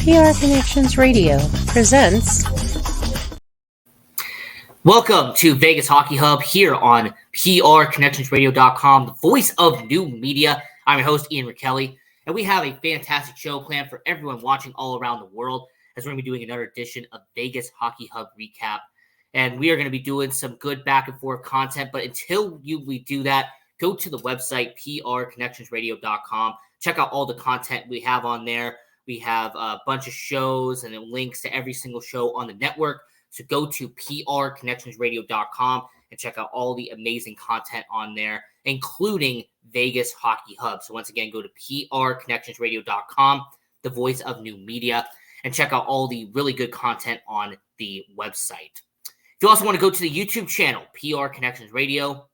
PR Connections Radio presents. Welcome to Vegas Hockey Hub here on PRConnectionsRadio.com, the voice of new media. I'm your host, Ian Rachiele, and we have a fantastic show planned for everyone watching all around the world as we're going to be doing another edition of Vegas Hockey Hub Recap. And we are going to be doing some good back and forth content, but until we do that, go to the website, PRConnectionsRadio.com. Check out all the content we have on there. We have a bunch of shows and links to every single show on the network. So go to PRConnectionsRadio.com and check out all the amazing content on there, including Vegas Hockey Hub. So once again, go to PRConnectionsRadio.com, the voice of new media, and check out all the really good content on the website. If you also want to go to the YouTube channel, PR Connections Radio,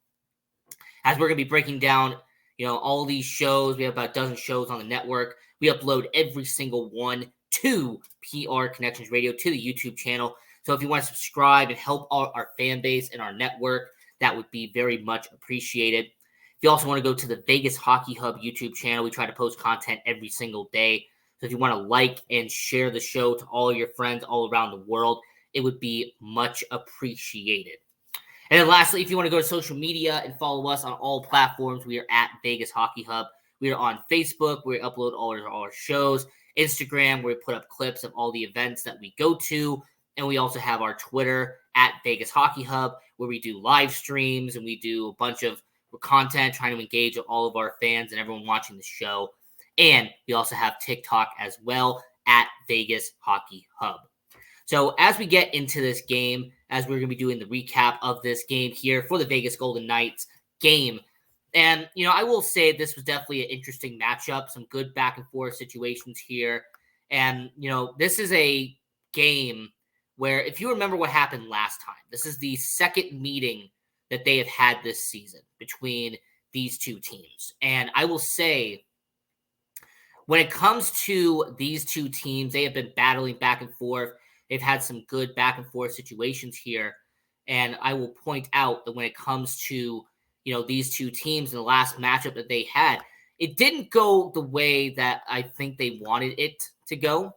as we're going to be breaking down, all these shows. We have about a dozen shows on the network. We upload every single one to PR Connections Radio, to the YouTube channel. So if you want to subscribe and help our fan base and our network, that would be very much appreciated. If you also want to go to the Vegas Hockey Hub YouTube channel, we try to post content every single day. So if you want to like and share the show to all your friends all around the world, it would be much appreciated. And then lastly, if you want to go to social media and follow us on all platforms, we are at Vegas Hockey Hub. We are on Facebook, where we upload all our shows. Instagram, where we put up clips of all the events that we go to. And we also have our Twitter at Vegas Hockey Hub, where we do live streams and we do a bunch of content trying to engage with all of our fans and everyone watching the show. And we also have TikTok as well at Vegas Hockey Hub. So as we get into this game, as we're going to be doing the recap of this game here for the Vegas Golden Knights game, and, I will say this was definitely an interesting matchup, some good back and forth situations here. And, this is a game where, if you remember what happened last time, this is the second meeting that they have had this season between these two teams. And I will say, when it comes to these two teams, they have been battling back and forth. They've had some good back and forth situations here. And I will point out that when it comes to, these two teams in the last matchup that they had, it didn't go the way that I think they wanted it to go.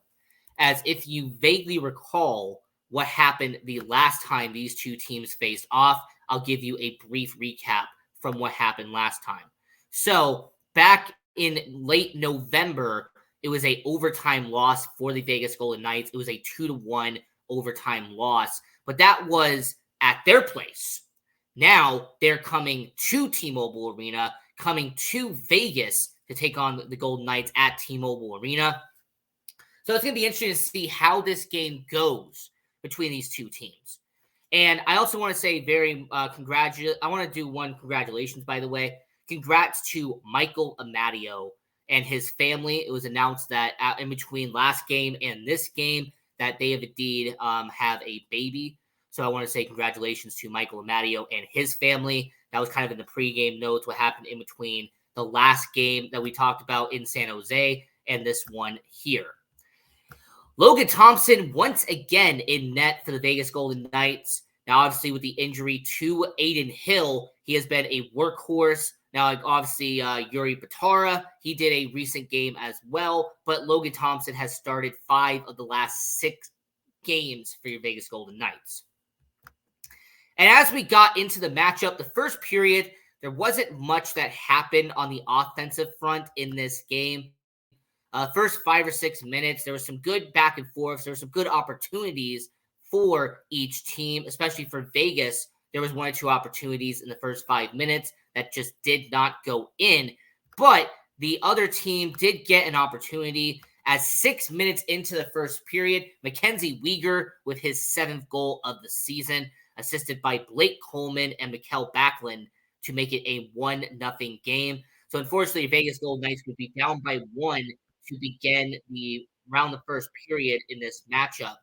As if you vaguely recall what happened the last time these two teams faced off, I'll give you a brief recap from what happened last time. So back in late November, it was a overtime loss for the Vegas Golden Knights. It was a 2-1 overtime loss, but that was at their place. Now they're coming to T-Mobile Arena, coming to Vegas to take on the Golden Knights at T-Mobile Arena. So it's going to be interesting to see how this game goes between these two teams. And I also want to say I want to do one congratulations, by the way. Congrats to Michael Amadio and his family. It was announced that in between last game and this game that they have indeed have a baby. So I want to say congratulations to Michael Amadio and his family. That was kind of in the pregame notes, what happened in between the last game that we talked about in San Jose and this one here. Logan Thompson once again in net for the Vegas Golden Knights. Now, obviously, with the injury to Aiden Hill, he has been a workhorse. Now, obviously, Yuri Batara, he did a recent game as well, but Logan Thompson has started 5 of the last 6 games for your Vegas Golden Knights. And as we got into the matchup, the first period, there wasn't much that happened on the offensive front in this game. First 5 or 6 minutes, there was some good back and forth. There were some good opportunities for each team, especially for Vegas. There was 1 or 2 opportunities in the first 5 minutes that just did not go in. But the other team did get an opportunity as 6 minutes into the first period, Mackenzie Weegar with his 7th goal of the season, assisted by Blake Coleman and Mikael Backlund to make it a 1-0 game. So unfortunately, Vegas Golden Knights would be down by 1 to begin around the first period in this matchup.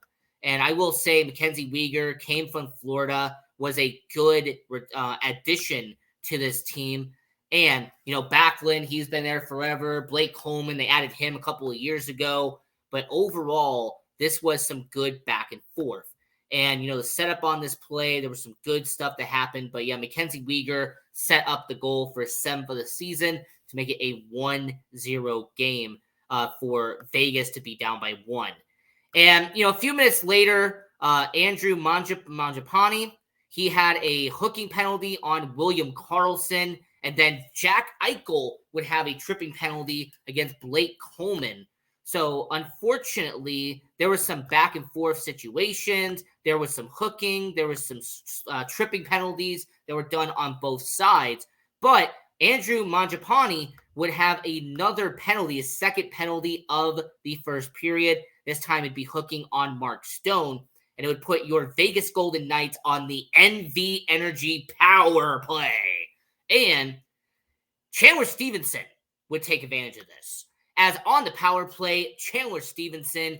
And I will say Mackenzie Weegar came from Florida, was a good addition to this team. And, Backlund, he's been there forever. Blake Coleman, they added him a couple of years ago. But overall, this was some good back and forth. And, the setup on this play, there was some good stuff that happened. But, yeah, Mackenzie Weegar set up the goal for 7th of the season to make it a 1-0 game for Vegas to be down by 1. And, a few minutes later, Andrew Mangiapane, he had a hooking penalty on William Karlsson. And then Jack Eichel would have a tripping penalty against Blake Coleman. So, unfortunately, there was some back and forth situations. There was some hooking. There was some tripping penalties that were done on both sides. But Andrew Mangiapane would have another penalty, a second penalty of the first period. This time it'd be hooking on Mark Stone. And it would put your Vegas Golden Knights on the NV Energy power play. And Chandler Stevenson would take advantage of this. As on the power play, Chandler Stevenson,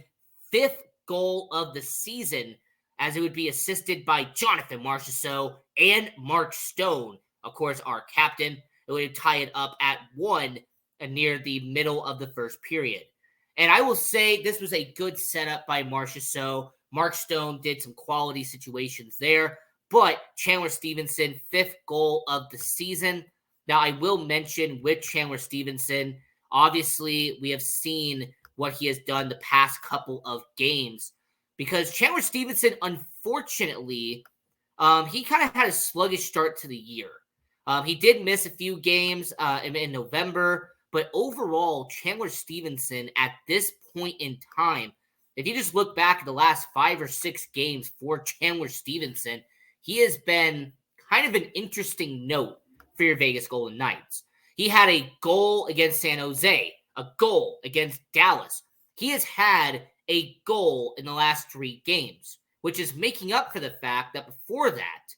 5th goal of the season, as it would be assisted by Jonathan Marchessault and Mark Stone, of course, our captain. It would tie it up at 1 near the middle of the first period. And I will say this was a good setup by Marchessault. Mark Stone did some quality situations there, but Chandler Stevenson, 5th goal of the season. Now, I will mention with Chandler Stevenson, obviously, we have seen what he has done the past couple of games because Chandler Stevenson, unfortunately, he kind of had a sluggish start to the year. He did miss a few games in November, but overall, Chandler Stevenson at this point in time, if you just look back at the last 5 or 6 games for Chandler Stevenson, he has been kind of an interesting note for your Vegas Golden Knights. He had a goal against San Jose, a goal against Dallas. He has had a goal in the last 3 games, which is making up for the fact that before that,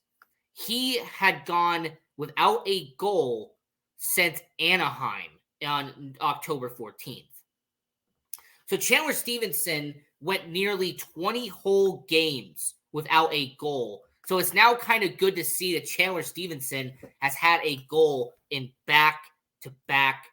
he had gone without a goal since Anaheim on October 14th. So Chandler Stevenson went nearly 20 whole games without a goal. So it's now kind of good to see that Chandler Stevenson has had a goal in back-to-back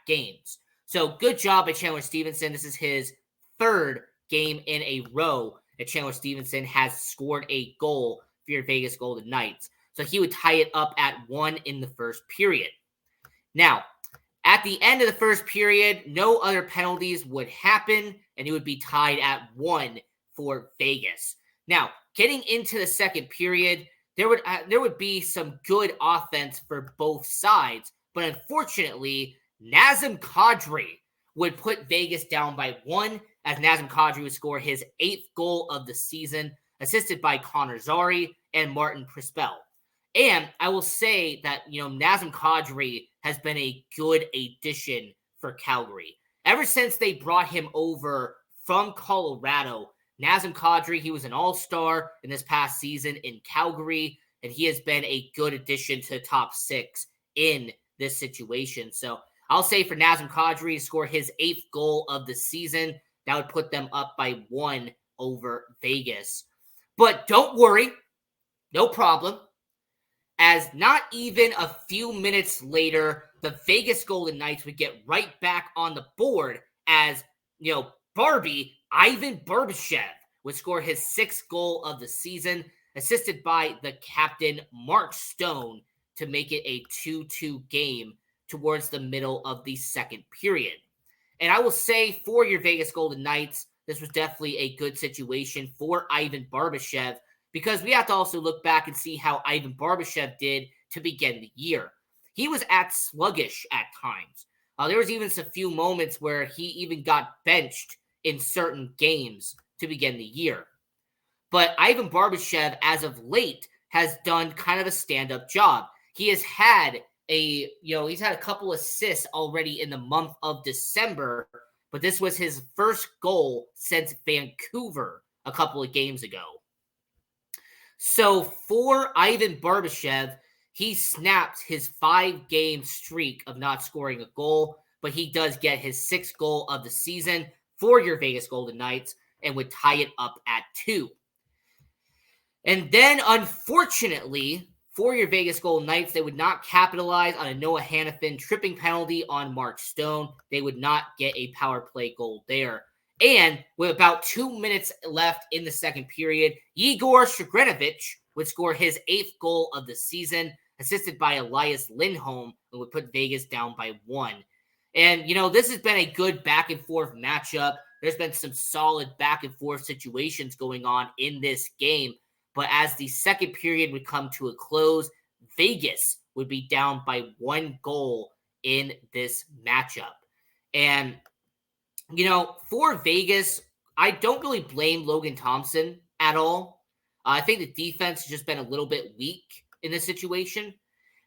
games. So good job by Chandler Stevenson. This is his 3rd game in a row that Chandler Stevenson has scored a goal for your Vegas Golden Knights. So he would tie it up at 1 in the first period. Now, at the end of the first period, no other penalties would happen, and it would be tied at 1 for Vegas. Now, getting into the second period, there would be some good offense for both sides, but unfortunately, Nazem Kadri would put Vegas down by 1, as Nazem Kadri would score his 8th goal of the season, assisted by Connor Zary and Martin Prispel. And I will say that, Nazem Kadri has been a good addition for Calgary. Ever since they brought him over from Colorado, Nazem Kadri, he was an all-star in this past season in Calgary, and he has been a good addition to the top 6 in this situation. So I'll say for Nazem Kadri to score his 8th goal of the season, that would put them up by 1 over Vegas. But don't worry, no problem. As not even a few minutes later, the Vegas Golden Knights would get right back on the board as, Ivan Barbashev would score his 6th goal of the season, assisted by the captain, Mark Stone, to make it a 2-2 game towards the middle of the second period. And I will say for your Vegas Golden Knights, this was definitely a good situation for Ivan Barbashev, because we have to also look back and see how Ivan Barbashev did to begin the year. He was sluggish at times. There was even a few moments where he even got benched in certain games to begin the year. But Ivan Barbashev, as of late, has done kind of a stand-up job. He has had he's had a couple assists already in the month of December, but this was his first goal since Vancouver a couple of games ago. So for Ivan Barbashev, he snapped his 5-game streak of not scoring a goal, but he does get his 6th goal of the season for your Vegas Golden Knights and would tie it up at 2. And then, unfortunately, for your Vegas Golden Knights, they would not capitalize on a Noah Hannafin tripping penalty on Mark Stone. They would not get a power play goal there. And with about 2 minutes left in the second period, Igor Shagrenovich would score his 8th goal of the season, assisted by Elias Lindholm, who would put Vegas down by 1. And, this has been a good back and forth matchup. There's been some solid back and forth situations going on in this game. But as the second period would come to a close, Vegas would be down by 1 goal in this matchup. And, for Vegas, I don't really blame Logan Thompson at all. I think the defense has just been a little bit weak in this situation.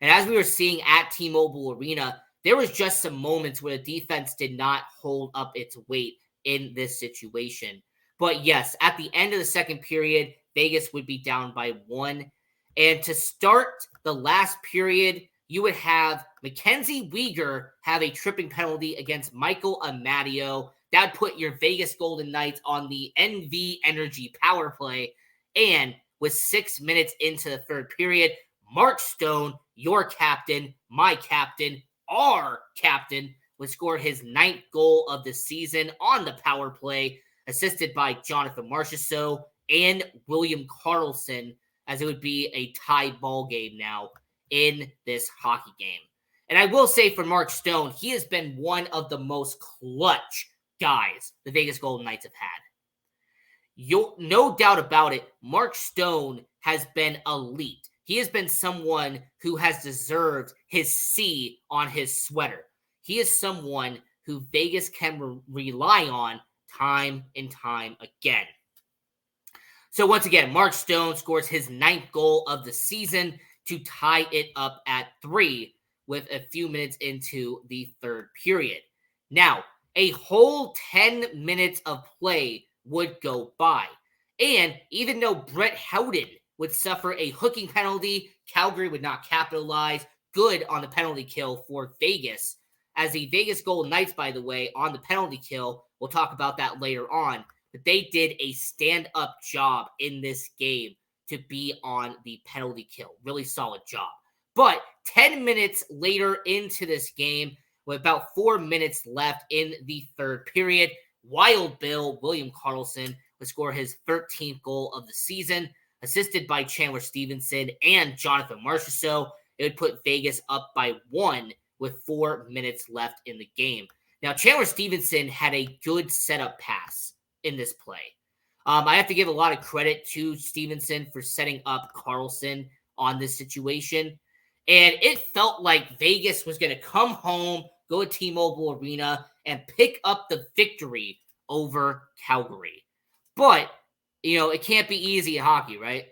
And as we were seeing at T-Mobile Arena, there was just some moments where the defense did not hold up its weight in this situation. But yes, at the end of the second period, Vegas would be down by 1. And to start the last period, you would have Mackenzie Weegar have a tripping penalty against Michael Amadio. That would put your Vegas Golden Knights on the NV Energy power play. And with 6 minutes into the third period, Mark Stone, your captain, my captain, our captain, would score his 9th goal of the season on the power play, assisted by Jonathan Marchessault and William Karlsson, as it would be a tied ball game now in this hockey game. And I will say for Mark Stone, he has been one of the most clutch guys the Vegas Golden Knights have had. No doubt about it, Mark Stone has been elite. He has been someone who has deserved his C on his sweater. He is someone who Vegas can rely on time and time again. So once again, Mark Stone scores his 9th goal of the season to tie it up at 3 with a few minutes into the third period. Now, a whole 10 minutes of play would go by. And even though Brett Howden would suffer a hooking penalty, Calgary would not capitalize. Good on the penalty kill for Vegas. As the Vegas Golden Knights, by the way, on the penalty kill, we'll talk about that later on, but they did a stand-up job in this game to be on the penalty kill. Really solid job. But 10 minutes later into this game, with about 4 minutes left in the third period, Wild Bill, William Karlsson, would score his 13th goal of the season, assisted by Chandler Stevenson and Jonathan Marchessault. It would put Vegas up by 1 with 4 minutes left in the game. Now, Chandler Stevenson had a good setup pass in this play. I have to give a lot of credit to Stevenson for setting up Karlsson on this situation. And it felt like Vegas was going to come home, go to T-Mobile Arena, and pick up the victory over Calgary. But, it can't be easy in hockey, right?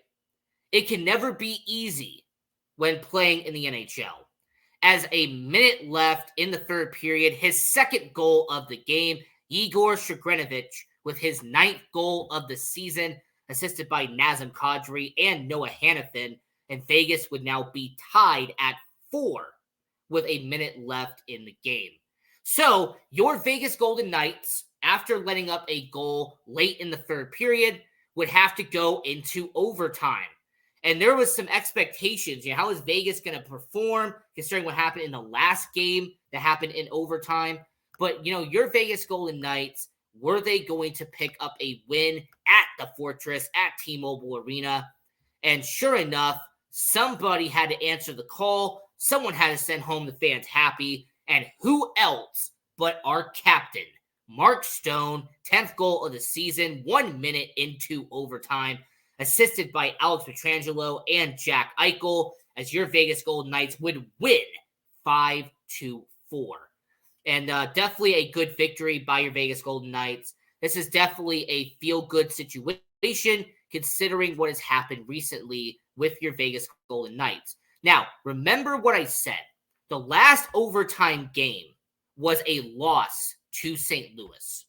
It can never be easy when playing in the NHL. As a minute left in the third period, his 2nd goal of the game, Igor Shagrenovich, with his 9th goal of the season, assisted by Nazem Kadri and Noah Hannafin, and Vegas would now be tied at 4 with a minute left in the game. So, your Vegas Golden Knights, after letting up a goal late in the third period, would have to go into overtime. And there was some expectations. How is Vegas going to perform considering what happened in the last game that happened in overtime? But, your Vegas Golden Knights, were they going to pick up a win at the Fortress, at T-Mobile Arena? And sure enough, somebody had to answer the call. Someone had to send home the fans happy. And who else but our captain, Mark Stone, 10th goal of the season, 1 minute into overtime, assisted by Alex Pietrangelo and Jack Eichel, as your Vegas Golden Knights would win 5-4. And definitely a good victory by your Vegas Golden Knights. This is definitely a feel-good situation considering what has happened recently with your Vegas Golden Knights. Now, remember what I said. The last overtime game was a loss to St. Louis.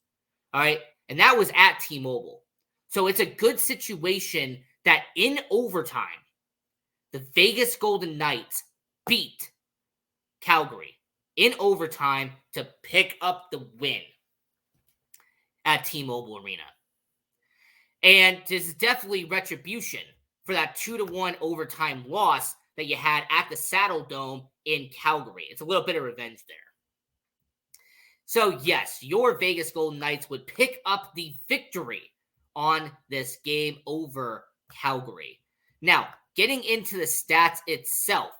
All right? And that was at T-Mobile. So it's a good situation that in overtime, the Vegas Golden Knights beat Calgary in overtime to pick up the win at T-Mobile Arena. And this is definitely retribution for that 2-1 overtime loss that you had at the Saddle Dome in Calgary. It's a little bit of revenge there. So, yes, your Vegas Golden Knights would pick up the victory on this game over Calgary. Now, getting into the stats itself,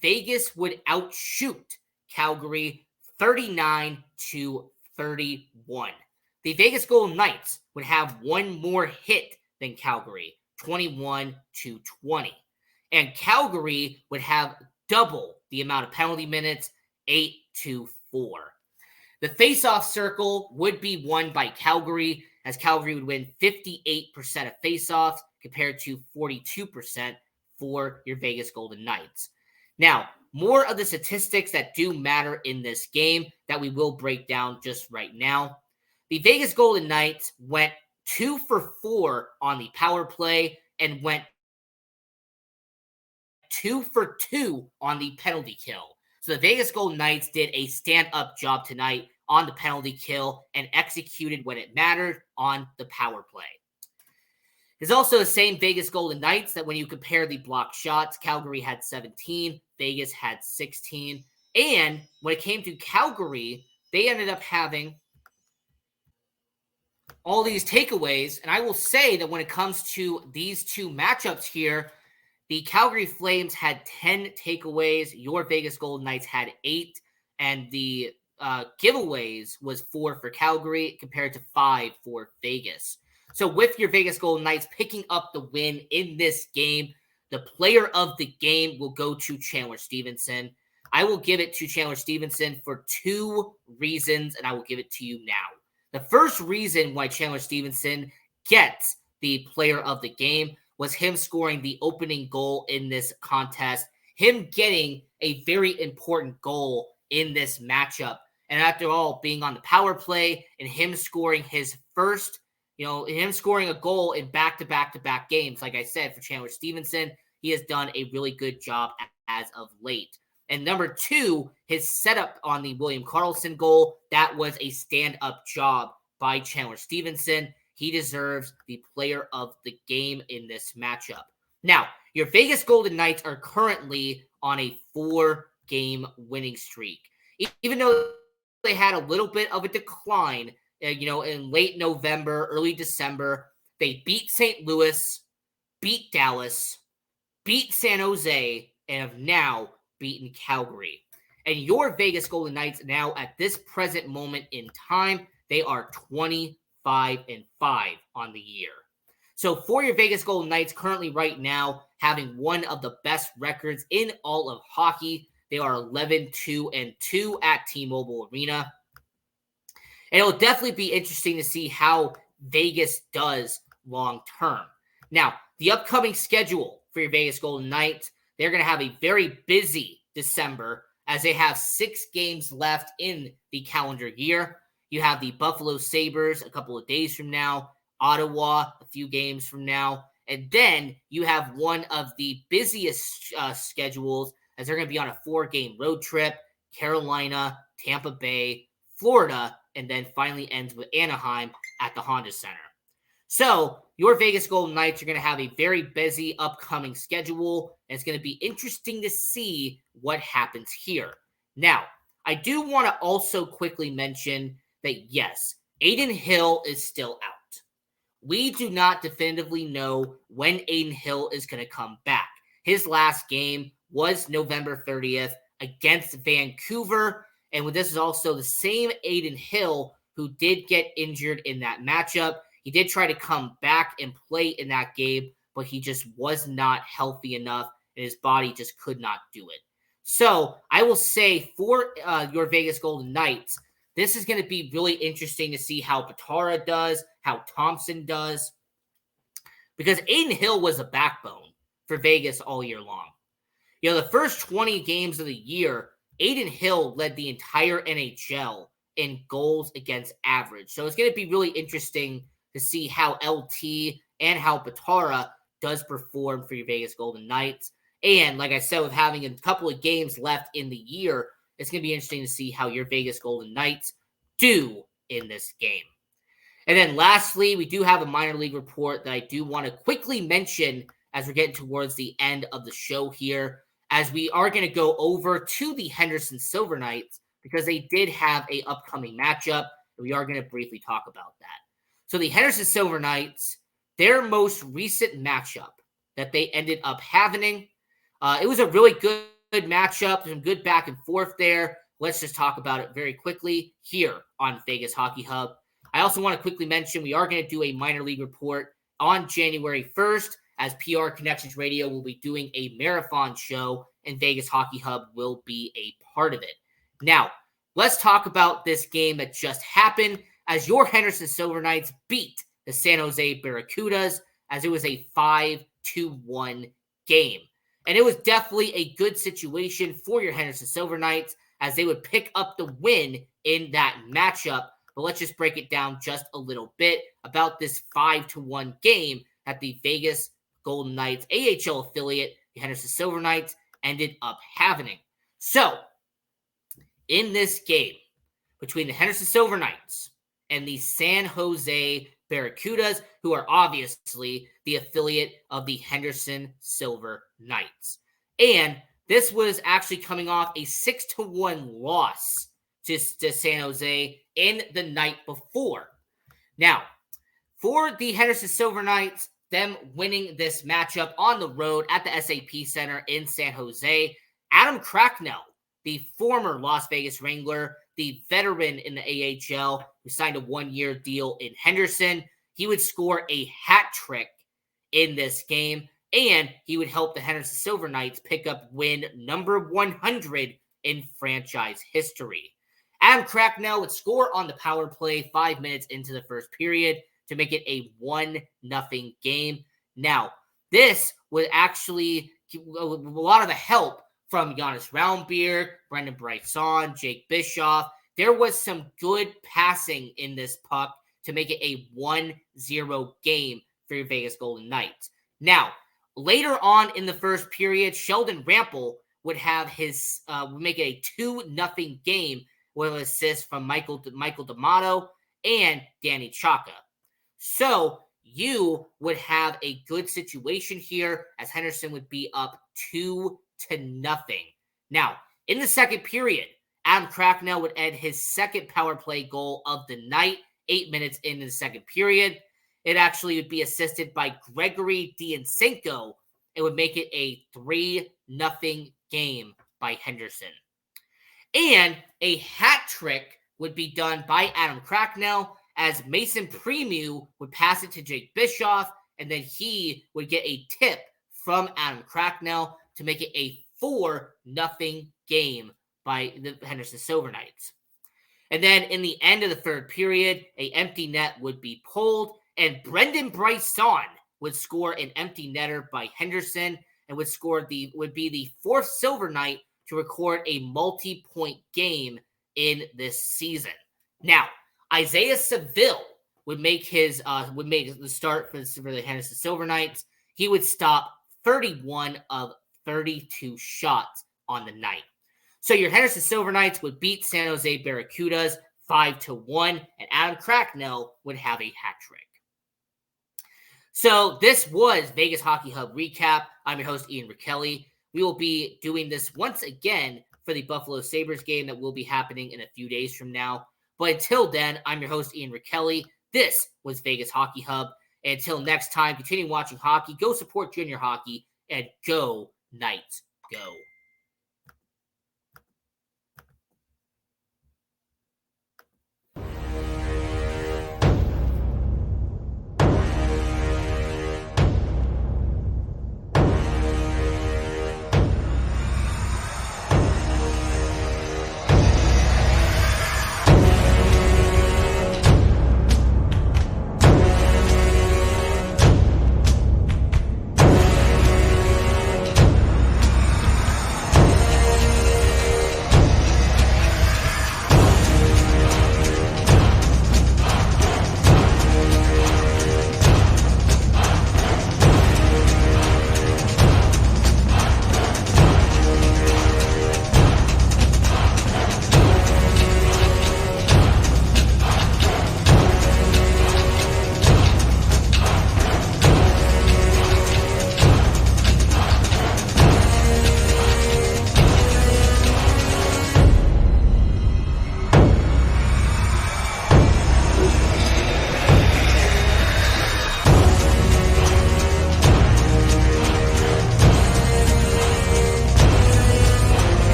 Vegas would outshoot Calgary 39-31. The Vegas Golden Knights would have one more hit than Calgary, 21-20. And Calgary would have double the amount of penalty minutes, 8-4. The face-off circle would be won by Calgary, as Calgary would win 58% of face-offs compared to 42% for your Vegas Golden Knights. Now, more of the statistics that do matter in this game that we will break down just right now. The Vegas Golden Knights went 2 for 4 on the power play and went 2 for 2 on the penalty kill. So the Vegas Golden Knights did a stand-up job tonight on the penalty kill and executed when it mattered on the power play. It's also the same Vegas Golden Knights that when you compare the blocked shots, Calgary had 17, Vegas had 16. And when it came to Calgary, they ended up having all these takeaways. And I will say that when it comes to these two matchups here, the Calgary Flames had 10 takeaways. Your Vegas Golden Knights had 8. And the giveaways was 4 for Calgary compared to 5 for Vegas. So with your Vegas Golden Knights picking up the win in this game, the player of the game will go to Chandler Stevenson. I will give it to Chandler Stevenson for 2 reasons, and I will give it to you now. The first reason why Chandler Stevenson gets the player of the game was him scoring the opening goal in this contest, him getting a very important goal in this matchup. And after all, being on the power play and him scoring his first, him scoring a goal in back-to-back-to-back games, like I said, for Chandler Stevenson, he has done a really good job as of late. And number 2, his setup on the William Karlsson goal, that was a stand-up job by Chandler Stevenson. He deserves the player of the game in this matchup. Now, your Vegas Golden Knights are currently on a 4-game winning streak. Even though they had a little bit of a decline, in late November, early December, they beat St. Louis, beat Dallas, beat San Jose, and have now beaten Calgary. And your Vegas Golden Knights now at this present moment in time, they are 25-5 on the year. So for your Vegas Golden Knights currently right now having one of the best records in all of hockey, they are 11-2-2 at T-Mobile Arena. And it'll definitely be interesting to see how Vegas does long term. Now, the upcoming schedule for your Vegas Golden Knights, they're going to have a very busy December as they have 6 games left in the calendar year. You have the Buffalo Sabres a couple of days from now, Ottawa a few games from now, and then you have one of the busiest schedules as they're going to be on a 4-game road trip, Carolina, Tampa Bay, Florida, and then finally ends with Anaheim at the Honda Center. So your Vegas Golden Knights are going to have a very busy upcoming schedule, and it's going to be interesting to see what happens here. Now, I do want to also quickly mention that, yes, Adin Hill is still out. We do not definitively know when Adin Hill is going to come back. His last game was November 30th against Vancouver, and this is also the same Adin Hill who did get injured in that matchup. He did try to come back and play in that game, but he just was not healthy enough, and his body just could not do it. So I will say for your Vegas Golden Knights, this is going to be really interesting to see how Patara does, how Thompson does, because Adin Hill was a backbone for Vegas all year long. The first 20 games of the year, Adin Hill led the entire NHL in goals against average. So it's going to be really interesting to see how LT and how Patara does perform for your Vegas Golden Knights. And like I said, with having a couple of games left in the year, it's going to be interesting to see how your Vegas Golden Knights do in this game. And then lastly, we do have a minor league report that I do want to quickly mention as we're getting towards the end of the show here, as we are going to go over to the Henderson Silver Knights because they did have a upcoming matchup, and we are going to briefly talk about that. So the Henderson Silver Knights, their most recent matchup that they ended up having, it was a really good matchup, some good back and forth there. Let's just talk about it very quickly here on Vegas Hockey Hub. I also want to quickly mention we are going to do a minor league report on January 1st, as PR Connections Radio will be doing a marathon show, and Vegas Hockey Hub will be a part of it. Now, let's talk about this game that just happened, as your Henderson Silver Knights beat the San Jose Barracudas, as it was a 5-1 game. And it was definitely a good situation for your Henderson Silver Knights, as they would pick up the win in that matchup. But let's just break it down just a little bit about this 5-1 game that the Vegas Golden Knights AHL affiliate, the Henderson Silver Knights, ended up having. So, in this game between the Henderson Silver Knights and the San Jose Barracudas, who are obviously the affiliate of the Henderson Silver Knights. And this was actually coming off a 6-1 loss to San Jose in the night before. Now, for the Henderson Silver Knights, them winning this matchup on the road at the SAP Center in San Jose, Adam Cracknell, the former Las Vegas Wrangler, the veteran in the AHL, who signed a one-year deal in Henderson, he would score a hat trick in this game, and he would help the Henderson Silver Knights pick up win number 100 in franchise history. Adam Cracknell would score on the power play 5 minutes into the first period to make it a 1-0 game. Now, this would actually a lot of the help from Jonas Raumbier, Brendan Bryson, Jake Bischoff. There was some good passing in this puck to make it a 1-0 game for your Vegas Golden Knights. Now, later on in the first period, Sheldon Rample would have his would make it a 2-0 game with an assist from Michael D'Amato and Danny Chaka. So you would have a good situation here, as Henderson would be up 2-0. Now, in the second period, Adam Cracknell would add his second power play goal of the night, 8 minutes into the second period. It actually would be assisted by Gregory Diansenko. It would make it a 3-0 game by Henderson. And a hat trick would be done by Adam Cracknell, as Mason Premu would pass it to Jake Bischoff, and then he would get a tip from Adam Cracknell to make it a 4-0 game by the Henderson Silver Knights. And then in the end of the third period, an empty net would be pulled, and Brendan Bryson would score an empty netter by Henderson, and would be the fourth Silver Knight to record a multi-point game in this season. Now, Isaiah Seville would make the start for the Henderson Silver Knights. He would stop 31 of 32 shots on the night. So your Henderson Silver Knights would beat San Jose Barracudas 5-1, and Adam Cracknell would have a hat trick. So this was Vegas Hockey Hub Recap. I'm your host, Ian Rachiele. We will be doing this once again for the Buffalo Sabres game that will be happening in a few days from now. But until then, I'm your host, Ian Rachiele. This was Vegas Hockey Hub. And until next time, continue watching hockey, go support junior hockey, and go Knights, go.